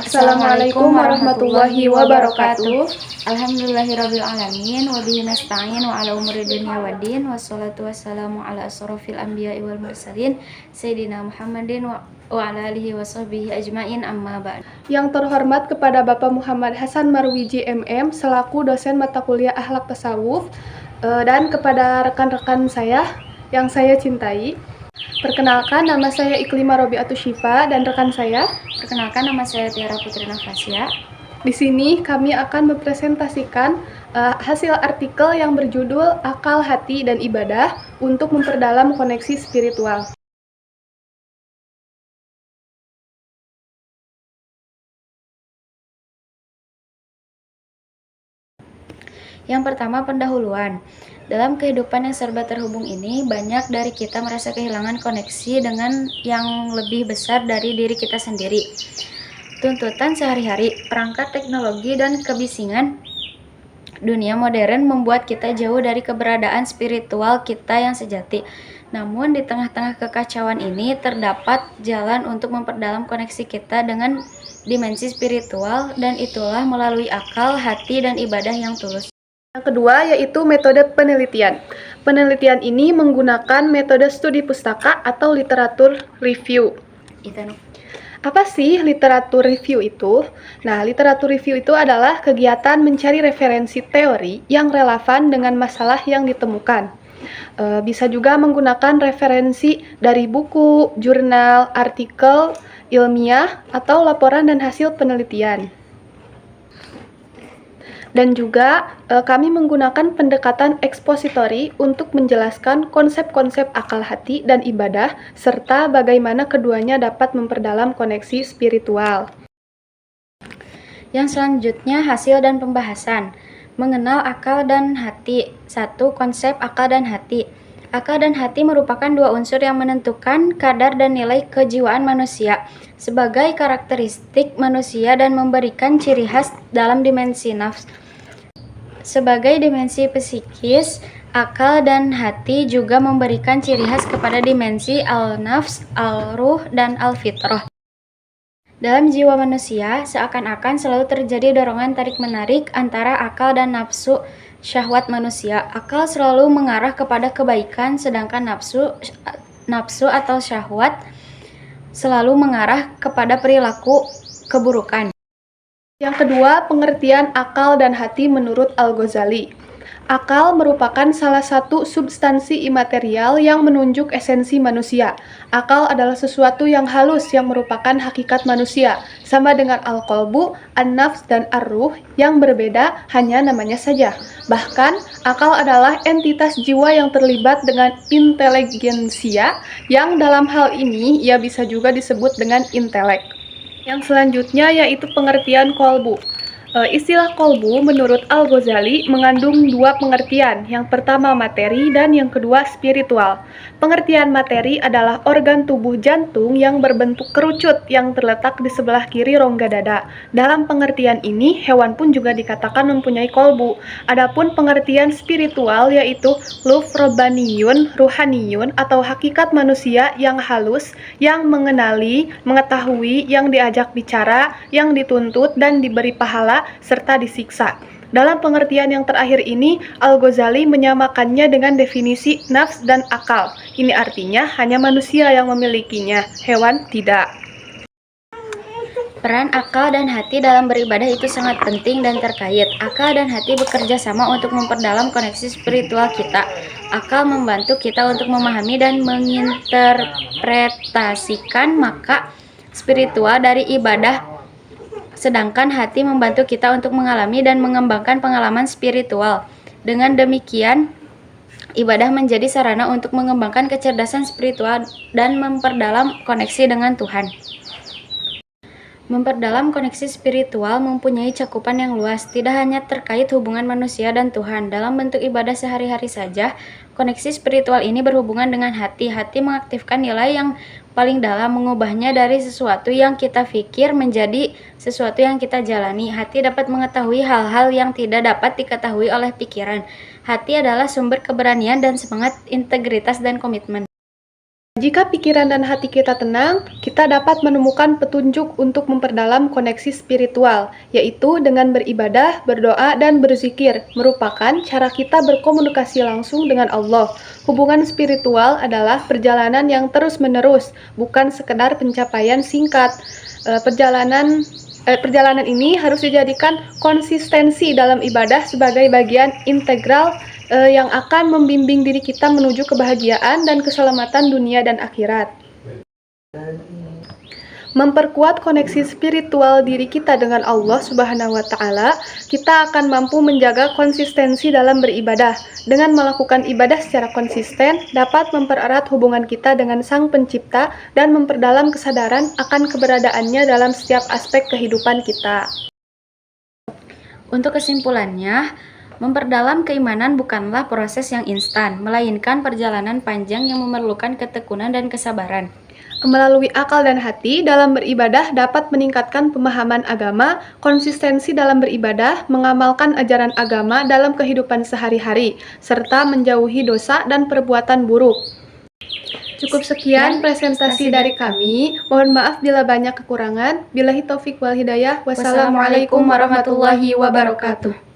Assalamualaikum warahmatullahi wabarakatuh. Alhamdulillahirrabbilalamin. Wabihi nasta'in wa ala umuri dunya waddin. Wassalatu wassalamu ala asrofil anbiya'i wal mursalin Sayyidina Muhammadin wa ala alihi wa sahbihi ajmain, amma ba'd. Yang terhormat kepada Bapak Muhammad Hasan Marwiji MM selaku dosen mata kuliah Akhlak Tasawuf, dan kepada rekan-rekan saya yang saya cintai. Perkenalkan, nama saya Iklima Robiatus Syifa dan rekan saya. Perkenalkan, nama saya Tiara Putri Nafasya. Di sini kami akan mempresentasikan hasil artikel yang berjudul Akal, Hati, dan Ibadah untuk memperdalam koneksi spiritual. Yang pertama, pendahuluan. Dalam kehidupan yang serba terhubung ini, banyak dari kita merasa kehilangan koneksi dengan yang lebih besar dari diri kita sendiri. Tuntutan sehari-hari, perangkat teknologi, dan kebisingan dunia modern membuat kita jauh dari keberadaan spiritual kita yang sejati. Namun, di tengah-tengah kekacauan ini, terdapat jalan untuk memperdalam koneksi kita dengan dimensi spiritual, dan itulah melalui akal, hati, dan ibadah yang tulus. Yang kedua yaitu metode penelitian. Penelitian ini menggunakan metode studi pustaka atau literatur review. Apa sih literatur review itu? Nah, literatur review itu adalah kegiatan mencari referensi teori yang relevan dengan masalah yang ditemukan. Bisa juga menggunakan referensi dari buku, jurnal, artikel ilmiah, atau laporan dan hasil penelitian. Dan juga kami menggunakan pendekatan ekspositori untuk menjelaskan konsep-konsep akal, hati, dan ibadah, serta bagaimana keduanya dapat memperdalam koneksi spiritual. Yang selanjutnya, hasil dan pembahasan. Mengenal akal dan hati. 1. Konsep akal dan hati. Akal dan hati merupakan dua unsur yang menentukan kadar dan nilai kejiwaan manusia sebagai karakteristik manusia dan memberikan ciri khas dalam dimensi nafs. Sebagai dimensi psikis, akal dan hati juga memberikan ciri khas kepada dimensi al-nafs, al-ruh, dan al-fitrah. Dalam jiwa manusia, seakan-akan selalu terjadi dorongan tarik-menarik antara akal dan nafsu syahwat manusia. Akal selalu mengarah kepada kebaikan, sedangkan nafsu atau syahwat selalu mengarah kepada perilaku keburukan. Yang kedua, pengertian akal dan hati menurut Al-Ghazali. Akal merupakan salah satu substansi imaterial yang menunjuk esensi manusia. Akal adalah sesuatu yang halus yang merupakan hakikat manusia, sama dengan al-qalbu, an-nafs, dan ar-ruh yang berbeda, hanya namanya saja. Bahkan, akal adalah entitas jiwa yang terlibat dengan inteligensia, yang dalam hal ini ia bisa juga disebut dengan intelek. Yang selanjutnya yaitu pengertian kolbu. Istilah kolbu menurut Al-Ghazali mengandung dua pengertian, yang pertama materi dan yang kedua spiritual. Pengertian materi adalah organ tubuh jantung yang berbentuk kerucut yang terletak di sebelah kiri rongga dada. Dalam pengertian ini, hewan pun juga dikatakan mempunyai kolbu. Adapun pengertian spiritual yaitu luf robbaniyun, ruhaniyun, atau hakikat manusia yang halus, yang mengenali, mengetahui, yang diajak bicara, yang dituntut dan diberi pahala, serta disiksa. Dalam pengertian yang terakhir ini, Al-Ghazali menyamakannya dengan definisi nafs dan akal. Ini artinya hanya manusia yang memilikinya, hewan tidak. Peran akal dan hati dalam beribadah itu sangat penting dan terkait. Akal dan hati bekerja sama untuk memperdalam koneksi spiritual kita. Akal membantu kita untuk memahami dan menginterpretasikan makna spiritual dari ibadah, sedangkan hati membantu kita untuk mengalami dan mengembangkan pengalaman spiritual. Dengan demikian, ibadah menjadi sarana untuk mengembangkan kecerdasan spiritual dan memperdalam koneksi dengan Tuhan. Memperdalam koneksi spiritual mempunyai cakupan yang luas, tidak hanya terkait hubungan manusia dan Tuhan. Dalam bentuk ibadah sehari-hari saja, koneksi spiritual ini berhubungan dengan hati. Hati mengaktifkan nilai yang paling dalam, mengubahnya dari sesuatu yang kita pikir menjadi sesuatu yang kita jalani. Hati dapat mengetahui hal-hal yang tidak dapat diketahui oleh pikiran. Hati adalah sumber keberanian dan semangat, integritas, dan komitmen. Jika pikiran dan hati kita tenang, kita dapat menemukan petunjuk untuk memperdalam koneksi spiritual, yaitu dengan beribadah, berdoa, dan berzikir, merupakan cara kita berkomunikasi langsung dengan Allah. Hubungan spiritual adalah perjalanan yang terus-menerus, bukan sekedar pencapaian singkat. Perjalanan ini harus dijadikan konsistensi dalam ibadah sebagai bagian integral yang akan membimbing diri kita menuju kebahagiaan dan keselamatan dunia dan akhirat. Memperkuat koneksi spiritual diri kita dengan Allah Subhanahu wa Ta'ala, kita akan mampu menjaga konsistensi dalam beribadah. Dengan melakukan ibadah secara konsisten, dapat mempererat hubungan kita dengan Sang Pencipta dan memperdalam kesadaran akan keberadaannya dalam setiap aspek kehidupan kita. Untuk kesimpulannya, memperdalam keimanan bukanlah proses yang instan, melainkan perjalanan panjang yang memerlukan ketekunan dan kesabaran. Melalui akal dan hati, dalam beribadah dapat meningkatkan pemahaman agama, konsistensi dalam beribadah, mengamalkan ajaran agama dalam kehidupan sehari-hari, serta menjauhi dosa dan perbuatan buruk. Cukup sekian presentasi dari kami. Mohon maaf bila banyak kekurangan. Billahi taufik wal hidayah. Wassalamualaikum warahmatullahi wabarakatuh.